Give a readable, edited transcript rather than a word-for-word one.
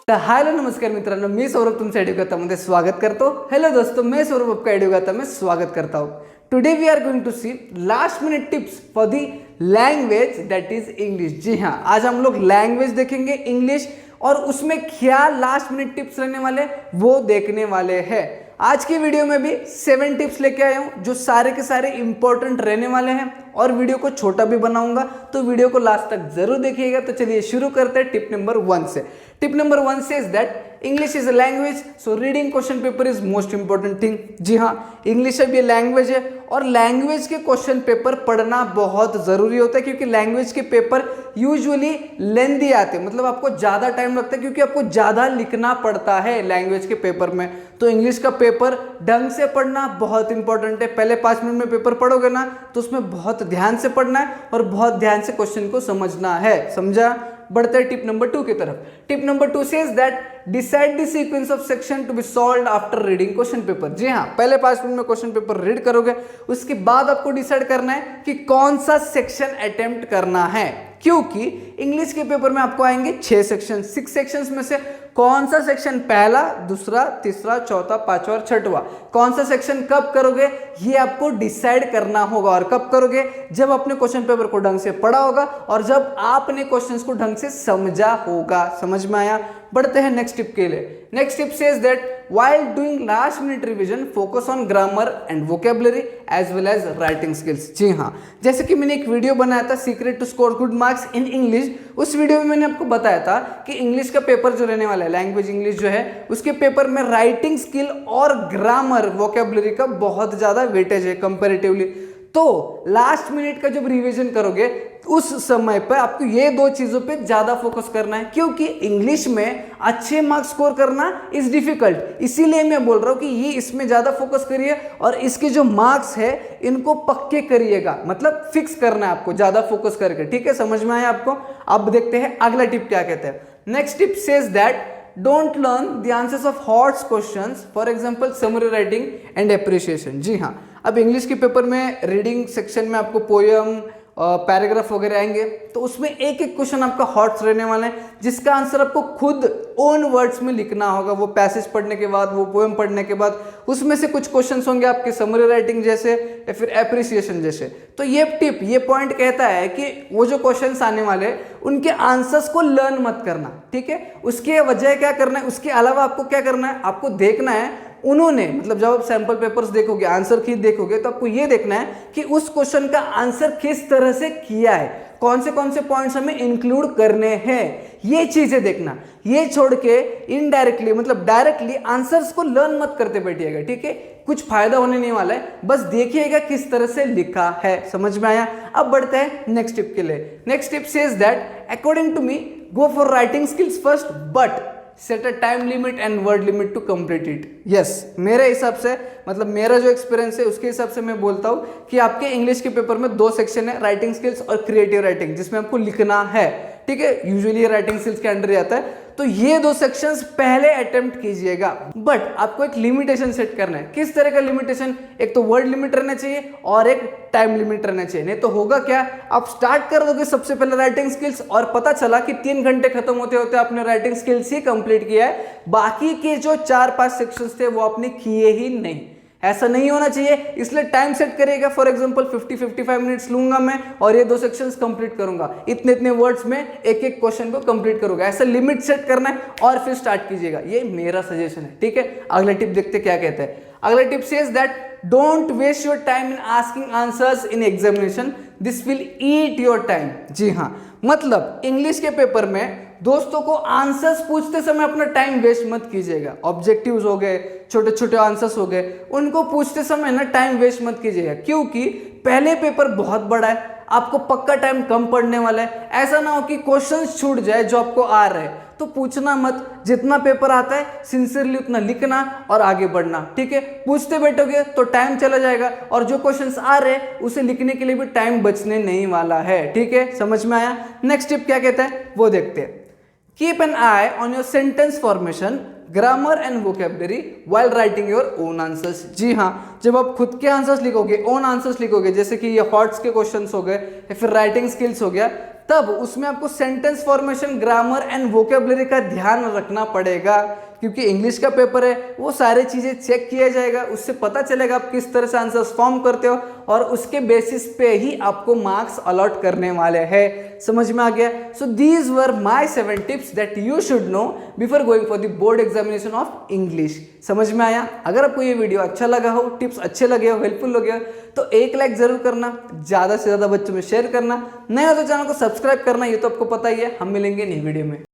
Hello नमस्कार मित्रांनो, मी सौरभ तुमचं एडुगातामध्ये स्वागत करतो. हेलो दोस्तों, मैं सौरभ आपका एडुगाता में स्वागत करता हूँ. Today we are going to see last minute tips for the language that is English. जी हाँ, आज हम लोग लैंग्वेज देखेंगे इंग्लिश और उसमें क्या लास्ट मिनट टिप्स रहने वाले वो देखने वाले हैं. आज की वीडियो में भी 7 टिप्स लेके आया हूँ जो सारे के सारे इंपॉर्टेंट रहने वाले हैं और वीडियो को छोटा भी बनाऊंगा, तो वीडियो को लास्ट तक जरूर देखिएगा. तो चलिए शुरू करते हैं टिप नंबर 1 से. Tip number 1 says that English is a language, so reading question paper is most important thing. जी हाँ, इंग्लिश अब ये लैंग्वेज है और लैंग्वेज के क्वेश्चन पेपर पढ़ना बहुत जरूरी होता है क्योंकि लैंग्वेज के पेपर यूजुअली लेंदी आते हैं, मतलब आपको ज्यादा टाइम लगता है क्योंकि आपको ज्यादा लिखना पड़ता है लैंग्वेज के पेपर में. तो इंग्लिश का पेपर ढंग से पढ़ना बहुत इंपॉर्टेंट है. पहले 5 मिनट में पेपर पढ़ोगे ना तो उसमें बहुत ध्यान से पढ़ना है और बहुत ध्यान से क्वेश्चन को समझना है. समझा? बढ़ते हैं टिप नंबर 2 की तरफ. Tip number 2 says that decide the sequence of section to be solved after reading question paper. जी हाँ, पहले 5 मिनट में क्वेश्चन पेपर रीड करोगे, उसके बाद आपको डिसाइड करना है कि कौन सा सेक्शन अटेम्प्ट करना है, क्योंकि इंग्लिश के पेपर में आपको आएंगे 6 सेक्शन. 6 सेक्शंस में से कौन सा सेक्शन पहला, दूसरा, तीसरा, चौथा, पांचवा और छठवा, कौन सा सेक्शन कब करोगे ये आपको डिसाइड करना होगा. और कब करोगे? जब अपने क्वेश्चन पेपर को ढंग से पढ़ा होगा और जब आपने क्वेश्चंस को ढंग से समझा होगा. समझ में आया? बढ़ते हैं नेक्स्ट टिप के लिए. Next tip says that while doing last minute revision focus on grammar and vocabulary as well as writing skills. जी हाँ, जैसे कि मैंने एक वीडियो बनाया था secret to score good marks in English. उस वीडियो में मैंने आपको बताया था कि इंग्लिश का पेपर जो रहने वाला है, लैंग्वेज इंग्लिश जो है, उसके पेपर में राइटिंग स्किल और ग्रामर वोकेबलरी का बहुत ज्यादा वेटेज है कंपैरेटिवली. तो लास्ट मिनट का जब रिवीजन करोगे उस समय पर आपको ये 2 चीजों पे ज्यादा फोकस करना है क्योंकि इंग्लिश में अच्छे मार्क्स स्कोर करना इज डिफिकल्ट. इसीलिए मैं बोल रहा हूं कि ये इसमें ज्यादा फोकस करिए और इसके जो मार्क्स है इनको पक्के करिएगा, मतलब फिक्स करना है आपको ज्यादा फोकस करके. ठीक है, समझ में आया आपको? अब देखते हैं अगला टिप क्या कहते हैं. Next tip says that don't learn the answers of HOTS questions, for example summary writing and appreciation. जी हाँ, अब इंग्लिश के पेपर में रीडिंग सेक्शन में आपको पोयम, पैराग्राफ वगैरह आएंगे, तो उसमें एक एक क्वेश्चन आपका हॉट्स रहने वाला है जिसका आंसर आपको खुद ओन वर्ड्स में लिखना होगा. वो पैसेज पढ़ने के बाद, वो पोएम पढ़ने के बाद, उसमें से कुछ क्वेश्चंस होंगे आपके समरी राइटिंग जैसे या फिर एप्रिसिएशन जैसे. तो ये टिप, ये पॉइंट कहता है कि वो जो क्वेश्चंस आने वाले उनके आंसर्स को लर्न मत करना. ठीक है, उसके वजह क्या करना है, उसके अलावा आपको क्या करना है, आपको देखना है उन्होंने, मतलब जब आप सैंपल पेपर्स देखोगे, आंसर की देखोगे, तो आपको ये देखना है कि उस क्वेश्चन का आंसर किस तरह से किया है, कौन से पॉइंट्स हमें इंक्लूड करने हैं, ये चीजें देखना. ये छोड़ के इनडायरेक्टली, मतलब डायरेक्टली आंसर्स को लर्न मत करते बैठिएगा. ठीक है, कुछ फायदा होने नहीं वाला है, बस देखिएगा किस तरह से लिखा है. समझ में आया? अब बढ़ते हैं नेक्स्ट टिप के लिए. Next tip says that according to me go for writing skills first but set a time limit and word limit to complete it. Yes, मेरे हिसाब से, मतलब मेरा जो एक्सपीरियंस है उसके हिसाब से मैं बोलता हूँ कि आपके इंग्लिश के पेपर में 2 सेक्शन है, राइटिंग स्किल्स और क्रिएटिव राइटिंग, जिसमें आपको लिखना है. ठीक है, यूजुअली राइटिंग स्किल्स के अंडर आता है. तो ये 2 सेक्शंस पहले अटेम्प्ट कीजिएगा, बट आपको एक लिमिटेशन सेट करना है. किस तरह का लिमिटेशन? एक तो वर्ड लिमिट रहना चाहिए और एक टाइम लिमिट रहना चाहिए. नहीं तो होगा क्या, आप स्टार्ट कर दोगे सबसे पहले राइटिंग स्किल्स और पता चला कि 3 घंटे खत्म होते होते आपने राइटिंग स्किल्स ही कंप्लीट किया है, बाकी के जो 4-5 सेक्शंस थे वो आपने किए ही नहीं. ऐसा नहीं होना चाहिए, इसलिए टाइम सेट करिएगा. फॉर एग्जांपल 50-55 मिनट्स लूंगा मैं और ये 2 सेक्शंस कंप्लीट करूंगा, इतने वर्ड्स में एक क्वेश्चन को कंप्लीट करूंगा. ऐसा लिमिट सेट करना है और फिर स्टार्ट कीजिएगा. ये मेरा सजेशन है. ठीक है, अगला टिप देखते क्या कहते हैं. अगला tip says that don't waste your time in asking answers in examination, this will eat your time. जी हाँ, मतलब इंग्लिश के पेपर में दोस्तों को आंसर्स पूछते समय अपना टाइम वेस्ट मत कीजिएगा. ऑब्जेक्टिव्स हो गए, छोटे छोटे आंसर्स हो गए, उनको पूछते समय ना टाइम वेस्ट मत कीजिएगा क्योंकि पहले पेपर बहुत बड़ा है, आपको पक्का टाइम कम पड़ने वाला है. ऐसा ना हो कि क्वेश्चंस छूट जाए जो आपको आ रहे हैं, तो पूछना मत. जितना पेपर आता है सिंसियरली उतना लिखना और आगे बढ़ना. ठीक है, पूछते बैठोगे तो टाइम चला जाएगा और जो क्वेश्चंस आ रहे हैं उसे लिखने के लिए भी टाइम बचने नहीं वाला है. ठीक है, समझ में आया? नेक्स्ट टिप क्या कहता है वो देखते हैं. Keep an eye on your sentence formation, grammar and vocabulary while writing your own answers. जी हाँ, जब आप खुद के आंसर्स लिखोगे, ओन आंसर्स लिखोगे, जैसे कि ये हॉट्स के क्वेश्चंस हो गए या फिर राइटिंग स्किल्स हो गया, तब उसमें आपको sentence formation, grammar and vocabulary का ध्यान रखना पड़ेगा, क्योंकि इंग्लिश का पेपर है, वो सारी चीजें चेक किया जाएगा, उससे पता चलेगा आप किस तरह से आंसर्स फॉर्म करते हो और उसके बेसिस पे ही आपको मार्क्स अलॉट करने वाले हैं। समझ में आ गया? So these were my 7 tips that you should know before going for the board examination of English. समझ में आया? अगर आपको ये वीडियो अच्छा लगा हो, टिप्स अच्छे लगे हो, हेल्पफुल लगे हो, तो एक लाइक जरूर करना, ज्यादा से ज्यादा बच्चों में शेयर करना, नया तो चैनल को सब्सक्राइब करना, ये तो आपको पता ही है। हम मिलेंगे नई वीडियो में।